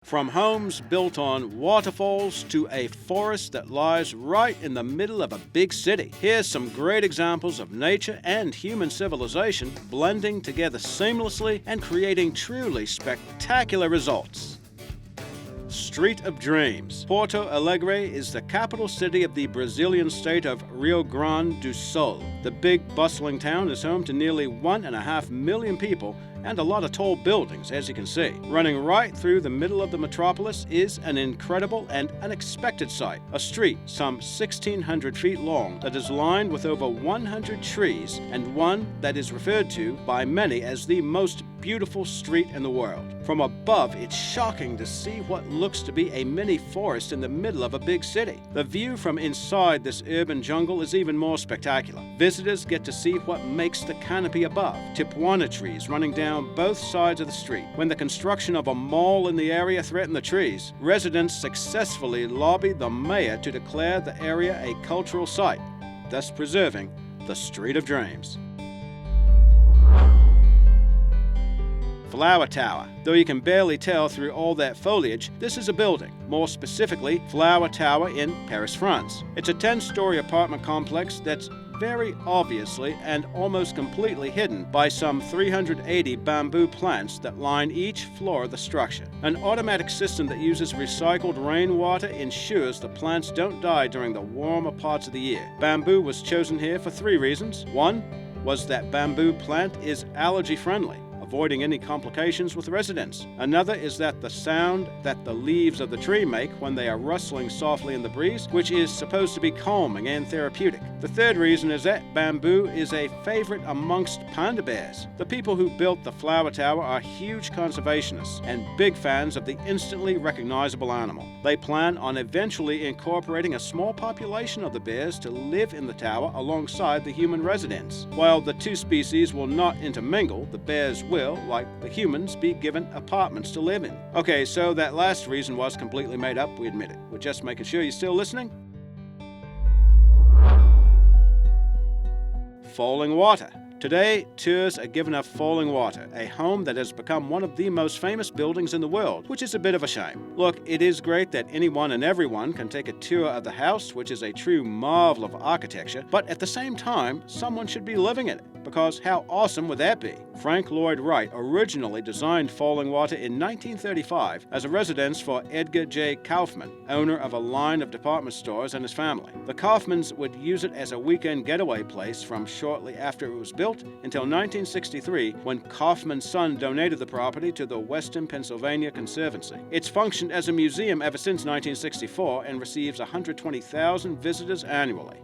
From homes built on waterfalls to a forest that lies right in the middle of a big city, here's some great examples of nature and human civilization blending together seamlessly and creating truly spectacular results. Street of Dreams. Porto Alegre is the capital city of the Brazilian state of Rio Grande do Sul. The big, bustling town is home to nearly 1.5 million people and a lot of tall buildings, as you can see. Running right through the middle of the metropolis is an incredible and unexpected sight. A street some 1,600 feet long that is lined with over 100 trees, and one that is referred to by many as the most beautiful street in the world. From above, it's shocking to see what looks to be a mini forest in the middle of a big city. The view from inside this urban jungle is even more spectacular. Visitors get to see what makes the canopy above. Tipuana trees running down both sides of the street. When the construction of a mall in the area threatened the trees, residents successfully lobbied the mayor to declare the area a cultural site, thus preserving the Street of Dreams. Flower Tower. Though you can barely tell through all that foliage, this is a building, more specifically Flower Tower in Paris, France. It's a 10-story apartment complex that's very obviously and almost completely hidden by some 380 bamboo plants that line each floor of the structure. An automatic system that uses recycled rainwater ensures the plants don't die during the warmer parts of the year. Bamboo was chosen here for 3 reasons. One was that bamboo plant is allergy-friendly, avoiding any complications with residents. Another is that the sound that the leaves of the tree make when they are rustling softly in the breeze, which is supposed to be calming and therapeutic. The third reason is that bamboo is a favorite amongst panda bears. The people who built the Flower Tower are huge conservationists and big fans of the instantly recognizable animal. They plan on eventually incorporating a small population of the bears to live in the tower alongside the human residents. While the 2 species will not intermingle, the bears will, like the humans, be given apartments to live in. Okay, so that last reason was completely made up, we admit it. We're just making sure you're still listening. Falling Water. Today, tours are given of Falling Water, a home that has become one of the most famous buildings in the world, which is a bit of a shame. Look, it is great that anyone and everyone can take a tour of the house, which is a true marvel of architecture, but at the same time, someone should be living in it, because how awesome would that be? Frank Lloyd Wright originally designed Falling Water in 1935 as a residence for Edgar J. Kaufman, owner of a line of department stores, and his family. The Kaufmans would use it as a weekend getaway place from shortly after it was built until 1963, when Kaufman's son donated the property to the Western Pennsylvania Conservancy. It's functioned as a museum ever since 1964 and receives 120,000 visitors annually.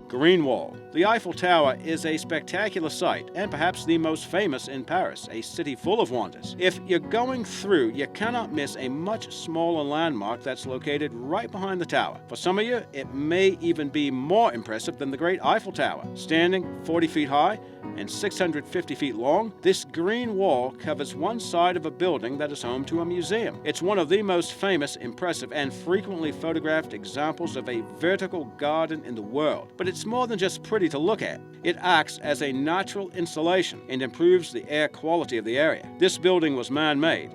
GREENWALL. The Eiffel Tower is a spectacular sight and perhaps the most famous in Paris, a city full of wonders. If you're going through, you cannot miss a much smaller landmark that's located right behind the tower. For some of you, it may even be more impressive than the Great Eiffel Tower. Standing 40 feet high and 650 feet long, this green wall covers one side of a building that is home to a museum. It's one of the most famous, impressive, and frequently photographed examples of a vertical garden in the world. But it's more than just pretty to look at. It acts as a natural insulation and improves the air quality of the area. This building was man-made.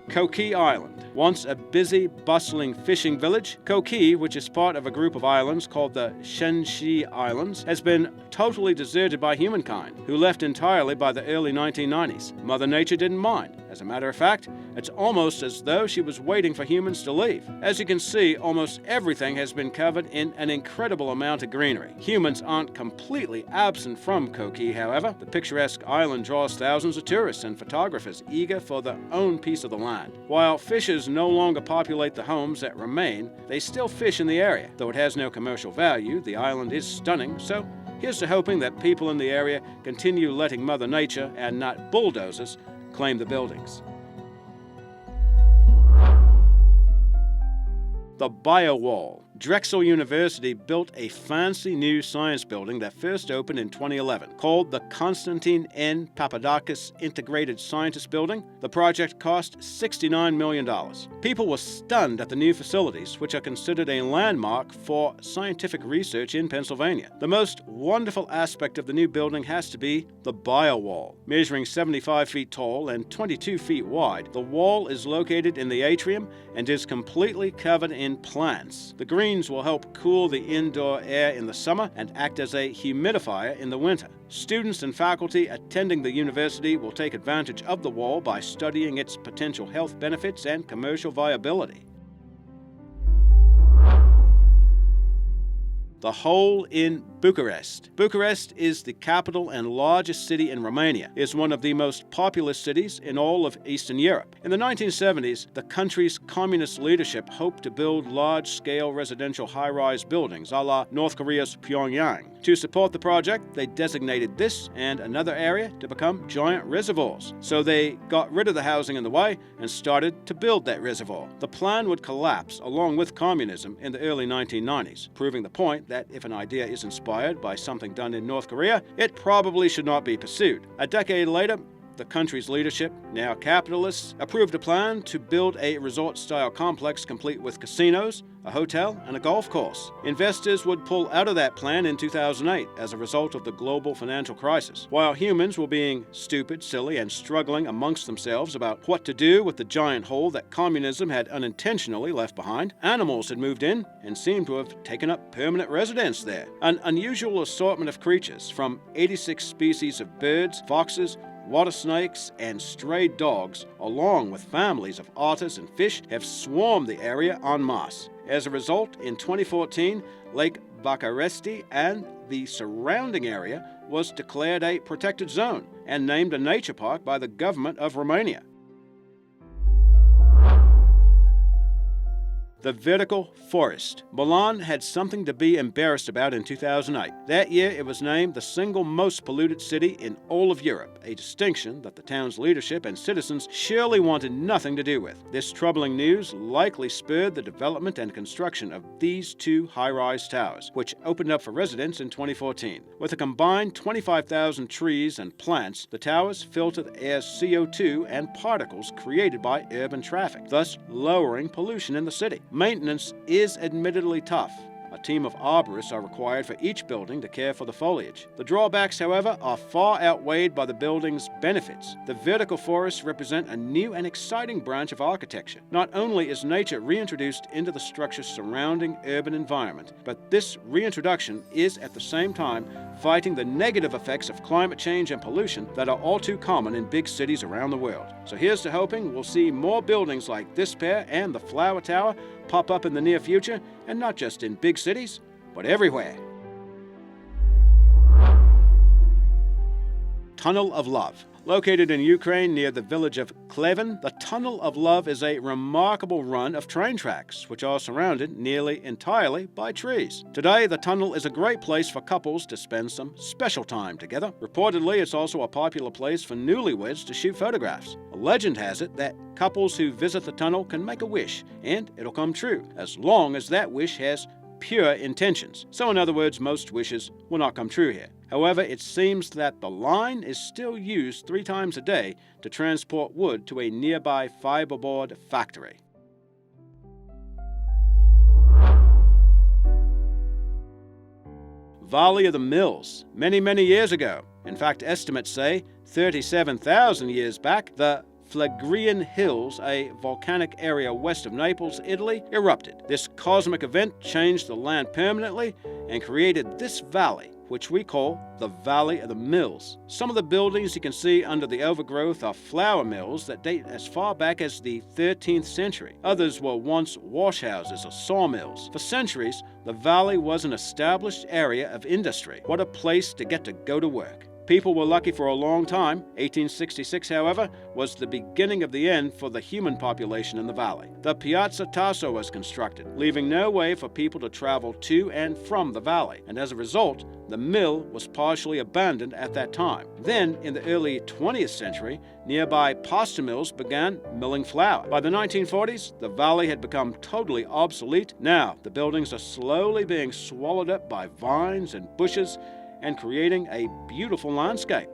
GOUQI Island. Once a busy, bustling fishing village, GOUQI, which is part of a group of islands called the Shenxi Islands, has been totally deserted by humankind, who left entirely by the early 1990s. Mother Nature didn't mind. As a matter of fact, it's almost as though she was waiting for humans to leave. As you can see, almost everything has been covered in an incredible amount of greenery. Humans aren't completely absent from GOUQI, however. The picturesque island draws thousands of tourists and photographers eager for their own piece of the land. While fishers no longer populate the homes that remain, they still fish in the area. Though it has no commercial value, the island is stunning, so here's to hoping that people in the area continue letting Mother Nature, and not bulldozers, claim the buildings. The BIOWALL. Drexel University built a fancy new science building that first opened in 2011, called the Constantine N. Papadakis Integrated Scientist Building. The project cost $69 million. People were stunned at the new facilities, which are considered a landmark for scientific research in Pennsylvania. The most wonderful aspect of the new building has to be the BIOWALL. Measuring 75 feet tall and 22 feet wide, the wall is located in the atrium and is completely covered in plants. The greens will help cool the indoor air in the summer and act as a humidifier in the winter. Students and faculty attending the university will take advantage of the wall by studying its potential health benefits and commercial viability. The hole in Bucharest. Bucharest is the capital and largest city in Romania. It is one of the most populous cities in all of Eastern Europe. In the 1970s, the country's communist leadership hoped to build large-scale residential high-rise buildings, a la North Korea's Pyongyang. To support the project, they designated this and another area to become giant reservoirs. So they got rid of the housing in the way and started to build that reservoir. The plan would collapse along with communism in the early 1990s, proving the point that if an idea is inspired by something done in North Korea, it probably should not be pursued. A decade later, the country's leadership, now capitalists, approved a plan to build a resort-style complex complete with casinos, a hotel, and a golf course. Investors would pull out of that plan in 2008 as a result of the global financial crisis. While humans were being stupid, silly, and struggling amongst themselves about what to do with the giant hole that communism had unintentionally left behind, animals had moved in and seemed to have taken up permanent residence there. An unusual assortment of creatures, from 86 species of birds, foxes, water snakes, and stray dogs, along with families of otters and fish, have swarmed the area en masse. As a result, in 2014, Lake Vacaresti and the surrounding area was declared a protected zone and named a nature park by the Government of Romania. The vertical forest. Milan had something to be embarrassed about in 2008. That year, it was named the single most polluted city in all of Europe, a distinction that the town's leadership and citizens surely wanted nothing to do with. This troubling news likely spurred the development and construction of these two high-rise towers, which opened up for residents in 2014. With a combined 25,000 trees and plants, the towers filter the air's CO2 and particles created by urban traffic, thus lowering pollution in the city. Maintenance is admittedly tough. A team of arborists are required for each building to care for the foliage. The drawbacks, however, are far outweighed by the building's benefits. The vertical forests represent a new and exciting branch of architecture. Not only is nature reintroduced into the structure's surrounding urban environment, but this reintroduction is at the same time fighting the negative effects of climate change and pollution that are all too common in big cities around the world. So here's to hoping we'll see more buildings like this pair and the Flower Tower pop up in the near future, and not just in big cities, but everywhere. Tunnel of Love. Located in Ukraine near the village of Klevin, the Tunnel of Love is a remarkable run of train tracks, which are surrounded nearly entirely by trees. Today, the tunnel is a great place for couples to spend some special time together. Reportedly, it's also a popular place for newlyweds to shoot photographs. A legend has it that couples who visit the tunnel can make a wish, and it'll come true, as long as that wish has pure intentions. So in other words, most wishes will not come true here. However, it seems that the line is still used 3 times a day to transport wood to a nearby fiberboard factory. Valley of the Mills. Many years ago, in fact estimates say 37,000 years back, the Phlegrean Hills, a volcanic area west of Naples, Italy, erupted. This cosmic event changed the land permanently and created this valley, which we call the Valley of the Mills. Some of the buildings you can see under the overgrowth are flour mills that date as far back as the 13th century. Others were once washhouses or sawmills. For centuries, the valley was an established area of industry. What a place to get to go to work. People were lucky for a long time. 1866, however, was the beginning of the end for the human population in the valley. The Piazza Tasso was constructed, leaving no way for people to travel to and from the valley, and as a result, the mill was partially abandoned at that time. Then, in the early 20th century, nearby pasta mills began milling flour. By the 1940s, the valley had become totally obsolete. Now, the buildings are slowly being swallowed up by vines and bushes and creating a beautiful landscape.